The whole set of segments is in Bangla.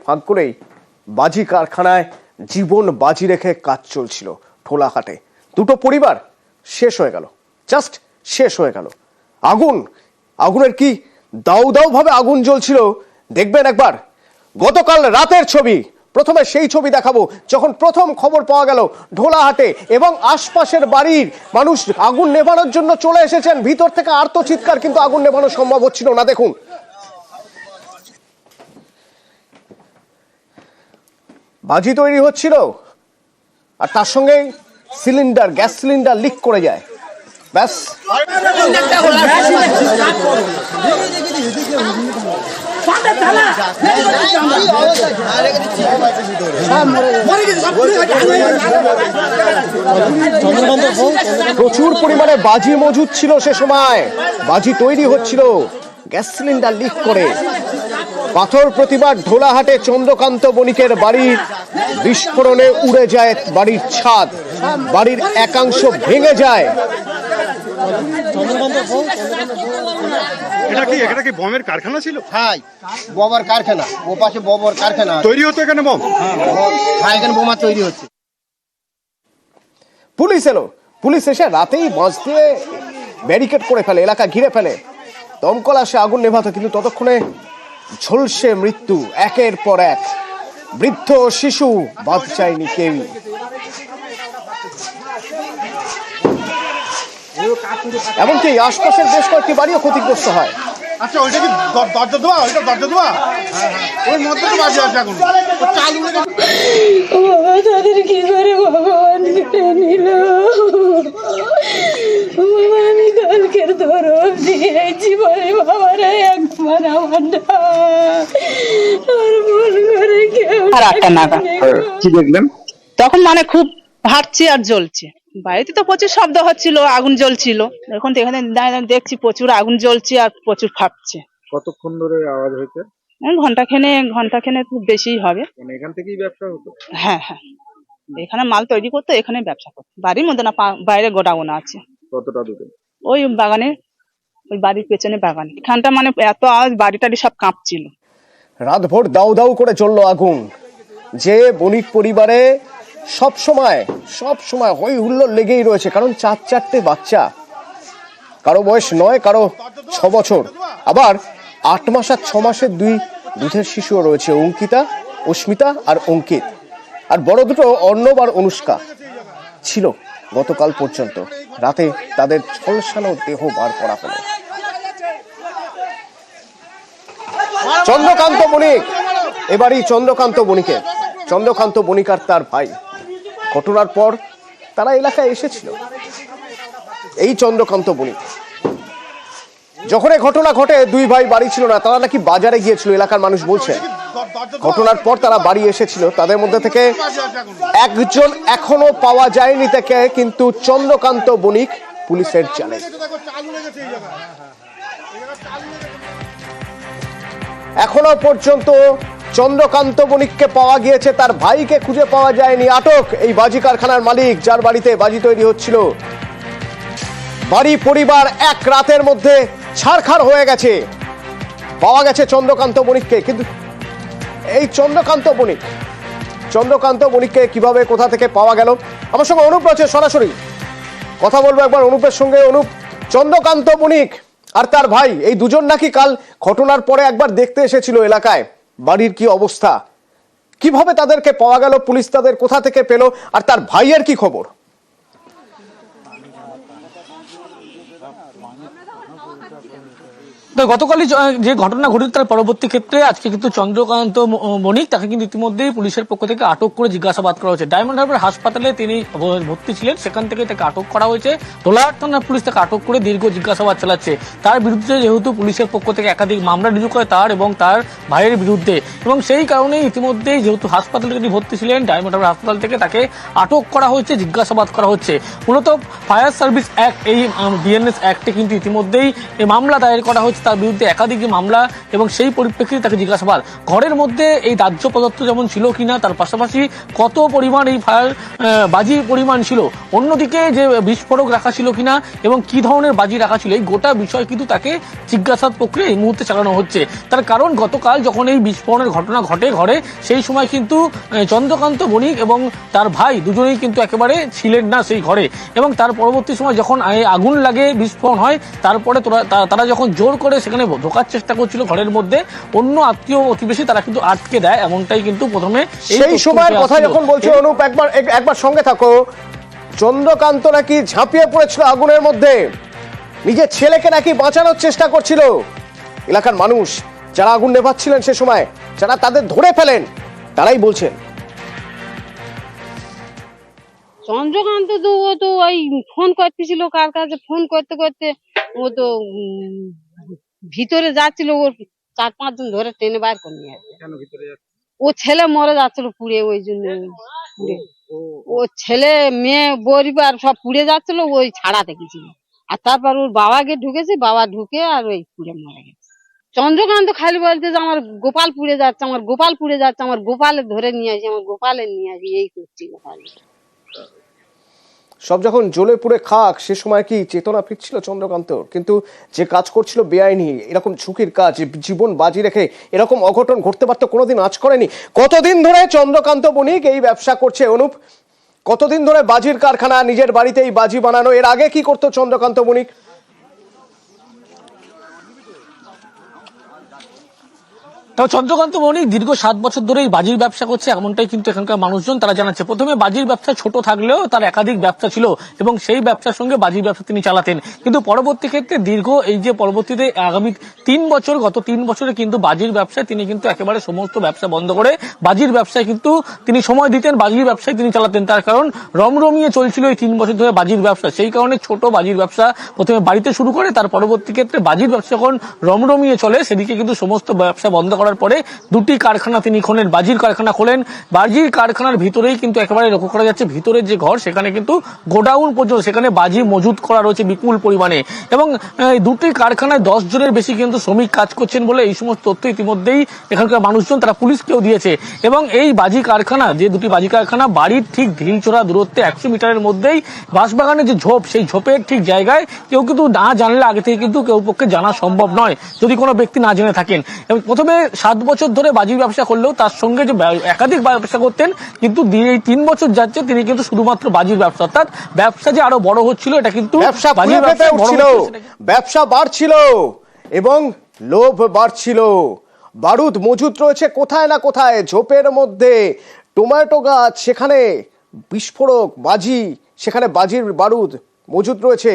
ফাঁক করেই বাজি কারখানায় জীবন বাজি রেখে কাজ চলছিল ঢোলাহাটে। দুটো পরিবার শেষ হয়ে গেল, জাস্ট শেষ হয়ে গেল। আগুনের কি দাউ দাউ ভাবে আগুন জ্বলছিল দেখবেন একবার। গতকাল রাতের ছবি, প্রথমে সেই ছবি দেখাবো যখন প্রথম খবর পাওয়া গেল ঢোলাহাটে এবং আশপাশের বাড়ির মানুষ আগুন নেভানোর জন্য চলে এসেছেন। ভিতর থেকে আর্তচিৎকার, কিন্তু আগুন নেভানো সম্ভব হচ্ছিল না। দেখুন, বাজি তৈরি হচ্ছিল আর তার সঙ্গে গ্যাস সিলিন্ডার লিক করে যায়। ব্যাস, প্রচুর পরিমাণে বাজি মজুদ ছিল সে সময়, বাজি তৈরি হচ্ছিল, গ্যাস সিলিন্ডার লিক করে। পাথর প্রতিবার ঢোলাহাটে চন্দ্রকান্ত বণিকের বাড়ির বিস্ফোরণে উড়ে যায় বাড়ির ছাদ, বাড়ির একাংশ ভেঙে যায়। এটা কি বোমের কারখানা ছিল? হ্যাঁ, বোমার কারখানা, ও পাশে বোমার কারখানা তৈরি হতো এখানে বোম। হ্যাঁ, এখানে বোমা তৈরি হচ্ছে। পুলিশ এলো, পুলিশ এসে রাতেই বাঁশ দিয়ে ব্যারিকেড করে ফেলে, এলাকা ঘিরে ফেলে। দমকল আসে আগুন নেভাতে, কিন্তু ততক্ষণে ঝলসে মৃত্যু একের পর এক। বৃদ্ধ, শিশু, বাদ চায়নি কেউই। এমনকি আশপাশের বেশ কয়েকটি বাড়িও ক্ষতিগ্রস্ত হয়। আচ্ছা, ওইটা কি দরজা দেওয়া? ওইটা দরজা দেওয়া, ওই মধ্যে তো বাজে আছে এখন। তাদের কি করে ভগবান কেটে নিল। আমি কালকের ধরব দিয়েছি বলে বাবারা একবার আমারটা আর মন করে কেউ। আর 8টা নাগাদ কি দেখলেন তখন? মানে খুব ভাটছে আর জ্বলছে। বাড়িতে তো প্রচুর শব্দ হচ্ছিল, আগুন জ্বলছিল। এখন তো এখানে দেখছি প্রচুর আগুন জ্বলছে আর প্রচুর ফাটছে। কতক্ষণ ধরে আওয়াজ হয়েছে? ঘন্টাখানে খুব বেশি হবে। মানে এখান থেকেই ব্যবসা হতো? হ্যাঁ, এখানে মাল তৈরি করতো, এখানে ব্যবসা করতো। বাড়ির মধ্যে না, বাইরে গোডাউন আছে। কতটা দূরে? ওই বাগানে, ওই বাড়ির পেছনে বাগান। এখানটা মানে এত আওয়াজ, বাড়ি টাড়ি সব কাঁপছিল। রাতভর দাউ দাউ করে জ্বললো আগুন। যে বণিক পরিবারে সব সময় হই হুল্লোড় লেগেই রয়েছে, কারণ 4 বাচ্চা, কারো বয়স 9, কারো 6 বছর, আবার 8 মাস আর 6 মাসের 2 দুধের শিশুও রয়েছে, অঙ্কিতা, অস্মিতা আর অঙ্কিত। আর বড় দুটো অর্ণব আর অনুষ্কা ছিল গতকাল পর্যন্ত। রাতে তাদের ঝলসানো দেহ বার করা হলো। চন্দ্রকান্ত বণিক, এবারই চন্দ্রকান্ত বণিক আর তার ভাই ঘটনার পর তারা এলাকায় এসেছিল। এই চন্দ্রকান্ত বণিক, যখন এই ঘটনা ঘটে 2 ভাই বাড়ি ছিল না, তারা নাকি বাজারে গিয়েছিল, এলাকার মানুষ বলছে। ঘটনার পর তারা বাড়ি এসেছিল, তাদের মধ্যে থেকে একজন এখনো পাওয়া যায়নি তাকে, কিন্তু চন্দ্রকান্ত বণিক পুলিশের জালে। এখনো পর্যন্ত চন্দ্রকান্ত বণিককে পাওয়া গিয়েছে, তার ভাইকে খুঁজে পাওয়া যায়নি। আটক এই বাজি কারখানার মালিক, যার বাড়িতে বাজি তৈরি হচ্ছিল। বাড়ি পরিবার এক রাতের মধ্যে ছারখার হয়ে গেছে। পাওয়া গেছে চন্দ্রকান্ত বণিককে, কিন্তু এই চন্দ্রকান্ত বণিককে কিভাবে, কোথা থেকে পাওয়া গেল? আমার সঙ্গে অনুপ রয়েছে, সরাসরি কথা বলবো একবার অনুপের সঙ্গে। অনুপ, চন্দ্রকান্ত বণিক আর তার ভাই, এই দুজন নাকি কাল ঘটনার পরে একবার দেখতে এসেছিল এলাকায়, বাড়ির কি অবস্থা, কিভাবে তাদেরকে পাওয়া গেল, পুলিশ তাদের কোথা থেকে পেল, আর তার ভাইয়ের কি খবর? গতকালই যে ঘটনা ঘটেছে তার পরবর্তী ক্ষেত্রে আজকে কিন্তু চন্দ্রকান্ত বণিক, তাকে কিন্তু ইতিমধ্যেই পুলিশের পক্ষ থেকে আটক করে জিজ্ঞাসাবাদ করা হয়েছে। ডায়মন্ড হারবার হাসপাতালে তিনি ভর্তি ছিলেন, সেখান থেকে তাকে আটক করা হয়েছে। ঢোলাহাট থানার পুলিশ তাকে আটক করে দীর্ঘ জিজ্ঞাসাবাদ চালাচ্ছে। তার বিরুদ্ধে যেহেতু পুলিশের পক্ষ থেকে একাধিক মামলা রুজু করে তার এবং তার ভাইয়ের বিরুদ্ধে, এবং সেই কারণেই ইতিমধ্যেই যেহেতু হাসপাতালে তিনি ভর্তি ছিলেন, ডায়মন্ড হারবার হাসপাতাল থেকে তাকে আটক করা হয়েছে, জিজ্ঞাসাবাদ করা হচ্ছে। মূলত ফায়ার সার্ভিস অ্যাক্ট, এই বিএনএস অ্যাক্টে কিন্তু ইতিমধ্যেই এই মামলা দায়ের করা হয়েছে তার বিরুদ্ধে একাধিক মামলা এবং সেই পরিপ্রেক্ষিতে তাকে জিজ্ঞাসাবাদ। ঘরের মধ্যে এই দাহ্য পদার্থ যেমন ছিল কিনা, তার পাশাপাশি কত পরিমাণ এই ফায়ার বাজি পরিমাণ ছিল, অন্যদিকে যে বিস্ফোরক রাখা ছিল কিনা এবং কি ধরনের বাজি রাখা ছিল, এই গোটা বিষয় কিন্তু তাকে জিজ্ঞাসাবাদ প্রক্রিয়া এই মুহূর্তে চালানো হচ্ছে। তার কারণ গতকাল যখন এই বিস্ফোরণের ঘটনা ঘটে ঘরে, সেই সময় কিন্তু চন্দ্রকান্ত বণিক এবং তার ভাই দুজনেই কিন্তু একেবারে ছিলেন না সেই ঘরে, এবং তার পরবর্তী সময় যখন আগুন লাগে, বিস্ফোরণ হয়, তারপরে তারা যখন জোর করে সেখানে ঢোকার চেষ্টা করছিল ঘরের মধ্যে, অন্য আত্মীয় প্রতিবেশী তারা কিন্তু আটকে দেয়। এমনটাই কিন্তু প্রথমে সেই সময়ের কথা যখন বলছো অনুপ, একবার সঙ্গে থাকো। চন্দ্রকান্ত নাকি ঝাঁপিয়ে পড়েছিল আগুনের মধ্যে, নিজের ছেলেকে নাকি বাঁচানোর চেষ্টা করছিল। এলাকার মানুষ যারা আগুন নেভাচ্ছিলেন সে সময়, যারা তাদের ধরে ফেলেন, তারাই বলছেন চন্দ্রকান্ত তো ও তো ওই ফোন করতেছিল, কার কাছে ফোন করতে করতে ও তো ভিতরে যাচ্ছিল, ওর 4-5 জন ধরে টেনে বাইর করে নিয়ে আসে। ও ছেলে মরে যাচ্ছিল পুড়ে, ওই জন্য ও ছেলে মেয়ে পরিবার সব পুড়ে যাচ্ছিল, ওই ছাড়াতে গেছিল। আর তারপর ওর বাবাকে ঢুকেছে, বাবা ঢুকে আর ওই পুড়ে মরে গেছে। চন্দ্রকান্ত খালি বলতে যে আমার গোপাল পুড়ে যাচ্ছে, আমার গোপাল পুড়ে যাচ্ছে, আমার গোপালে ধরে নিয়ে আসি, আমার গোপালে নিয়ে আসি, এই করছিল খালি। সব যখন জ্বলে পুড়ে খাক, সে সময় কি চেতনা ফিরছিল চন্দ্রকান্ত? কিন্তু যে কাজ করছিল বেআইনি, এরকম ঝুঁকির কাজ, জীবন বাজি রেখে এরকম অঘটন ঘটতে পারতো কোনোদিন আঁচ করেনি। কতদিন ধরে চন্দ্রকান্ত বণিক এই ব্যবসা করছে অনুপ? কতদিন ধরে বাজির কারখানা, নিজের বাড়িতেই বাজি বানানো? এর আগে কি করতো চন্দ্রকান্ত বণিক? চন্দ্রকান্ত বণিক দীর্ঘ 7 বছর ধরে এই বাজির ব্যবসা করছে, এমনটাই কিন্তু এখানকার মানুষজন তারা জানাচ্ছে। প্রথমে বাজির ব্যবসা ছোট থাকলেও তার একাধিক ব্যবসা ছিল এবং সেই ব্যবসার সঙ্গে বাজির ব্যবসা তিনি চালাতেন। কিন্তু পরবর্তী ক্ষেত্রে পরবর্তীতে আগামী 3 বছর, গত 3 বছরে কিন্তু বাজির ব্যবসায় তিনি কিন্তু একেবারে সমস্ত ব্যবসা বন্ধ করে বাজির ব্যবসায় কিন্তু তিনি সময় দিতেন, বাজির ব্যবসায় তিনি চালাতেন। তার কারণ রমরমিয়ে চলছিল এই 3 বছর ধরে বাজির ব্যবসা। সেই কারণে ছোট বাজির ব্যবসা প্রথমে বাড়িতে শুরু করে, তার পরবর্তী ক্ষেত্রে বাজির ব্যবসা যখন রমরমিয়ে চলে, সেদিকে কিন্তু সমস্ত ব্যবসা বন্ধ করার পরে 2টি কারখানা তিনি খোলেন, বাজির কারখানা খোলেন। বাজির কারখানার ভিতরেই কিন্তু একেবারে লক্ষ্য করা যাচ্ছে, ভিতরের যে ঘর সেখানে কিন্তু গোডাউন পর্যন্ত, সেখানে বাজি মজুত করা রয়েছে বিপুল পরিমাণে। এবং 2টি কারখানায় 10 জনের বেশি কিন্তু শ্রমিক কাজ করছেন বলে এই সমস্ত তথ্য ইতিমধ্যেই এখানকার মানুষজন তারা পুলিশকেও দিয়েছে। এবং এই বাজি কারখানা, যে 2টি বাজি কারখানা বাড়ির ঠিক ঢিলছোড়া দূরত্বে 100 মিটারের মধ্যেই বাঁশবাগানের যে ঝোপ, সেই ঝোপের ঠিক জায়গায় কেউ কিন্তু না জানলে আগে থেকে কিন্তু কেউ পক্ষে জানা সম্ভব নয় যদি কোনো ব্যক্তি না জেনে থাকেন। এবং প্রথমে 7 বছর ধরে বাজির ব্যবসা করলেও তার সঙ্গে যে একাধিক ব্যবসা করতেন, কিন্তু এই 3 বছর যাচ্ছে তিনি কিন্তু শুধুমাত্র বাজির ব্যবসা, অর্থাৎ ব্যবসা যে আরো বড় হচ্ছিল, এটা কিন্তু ব্যবসা বাড়ছিল এবং লোভ বাড়ছিল। বারুদ মজুত রয়েছে কোথায় না কোথায়, ঝোপের মধ্যে টমেটো গাছ, সেখানে বিস্ফোরক বাজি, সেখানে বাজির বারুদ মজুত রয়েছে।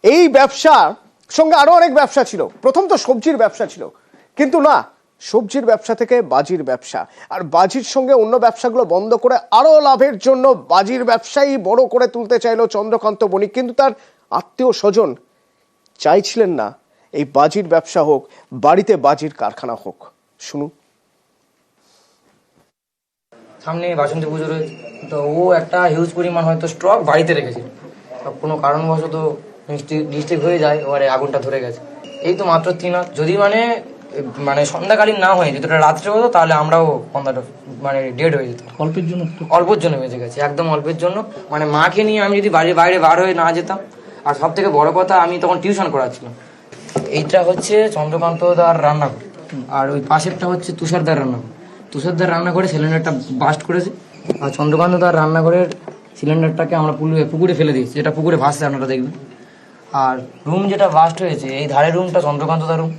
এই ব্যবসার সঙ্গে আরো অনেক ব্যবসা ছিল। প্রথম তো সবজির ব্যবসা ছিল, কিন্তু না, সবজির ব্যবসা থেকে বাজির ব্যবসা, আর বাজির সঙ্গে অন্য ব্যবসাগুলো বন্ধ করে আরো লাভের জন্য বাজির ব্যবসাই বড় করে তুলতে চাইলো চন্দ্রকান্ত বণিক। কিন্তু তার আত্মীয় স্বজন চাইছিলেন না এই বাজির ব্যবসা হোক, বাড়িতে বাজির কারখানা হোক। শুনুন। সামনে বাসন্তী পুজো রয়েছে, তো ও একটা হিউজ পরিমাণ হয়তো স্টক বাড়িতে রেখেছিল, কোনো কারণবশত ডিস্ট্রিক্ট হয়ে যায়, এবারে আগুনটা ধরে গেছে। এই তো মাত্র 3 মাস, যদি মানে সন্ধ্যাকালীন না হয়, যদি রাত্রে হতো তাহলে আমরাও মানে ডেড হয়ে যেতাম। অল্পের জন্য বেঁচে গেছে, একদম অল্পের জন্য। মানে মাকে নিয়ে আমি যদি বাইরে বার হয়ে না যেতাম, আর সব থেকে বড় কথা আমি তখন টিউশন করাচ্ছিলাম। এইটা হচ্ছে চন্দ্রকান্ত দার রান্নাঘর, আর ওই পাশেরটা হচ্ছে তুষারদার রান্নাঘর। তুষারদার রান্নাঘরে সিলিন্ডারটা বাস্ট করেছে, আর চন্দ্রকান্ত দার রান্নাঘরের সিলিন্ডারটাকে আমরা পুকুরে ফেলে দিয়েছি, যেটা পুকুরে ভাসছে আপনারা দেখবেন। আর রুম যেটা বাস্ট হয়েছে, এই ধারের রুমটা চন্দ্রকান্ত দার রুম,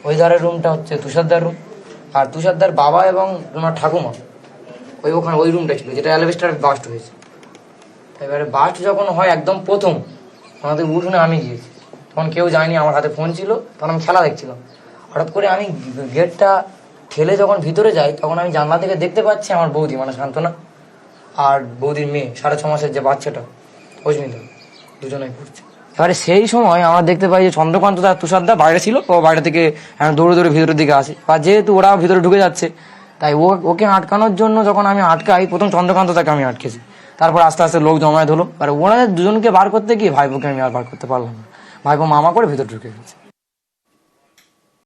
ওই ধারের রুমটা হচ্ছে তুষারদার রুম। আর তুষারদার বাবা এবং ওনার ঠাকুমা ওখানে ওই রুমটা ছিল, যেটা অ্যালবেস্টার বাস্ট হয়েছে। এবারে বাস্ট যখন হয় একদম প্রথম, আমাদের উঠোনে আমি গিয়েছি, তখন কেউ যায়নি, আমার হাতে ফোন ছিল, তখন আমি খেলা দেখছিলাম। হঠাৎ করে আমি গেটটা ঠেলে যখন ভিতরে যাই, তখন আমি জানলা থেকে দেখতে পাচ্ছি আমার বৌদি, মানে শান্তনা, আর বৌদির মেয়ে 6.5 মাসের যে বাচ্চাটা অস্মিতা, দুজনেই পড়ছে। এবারে সেই সময় আমরা দেখতে পাই যে চন্দ্রকান্ত দা তুষারদা বাইরে ছিল, ও বাইরে থেকে দৌড়ে ভিতরের দিকে আসে, বা যেহেতু ওরা ভিতরে ঢুকে যাচ্ছে, তাই ওকে আটকানোর জন্য যখন আমি আটকাই, প্রথম চন্দ্রকান্ত দাকে আমি আটকেছি, তারপর আস্তে আস্তে লোক জমায়েত হলো। আর ওরা দুজনকে বার করতে গিয়ে ভাইপোকে আমি আর বার করতে পারলাম না, ভাইপো মামা করে ভিতরে ঢুকে গেছে।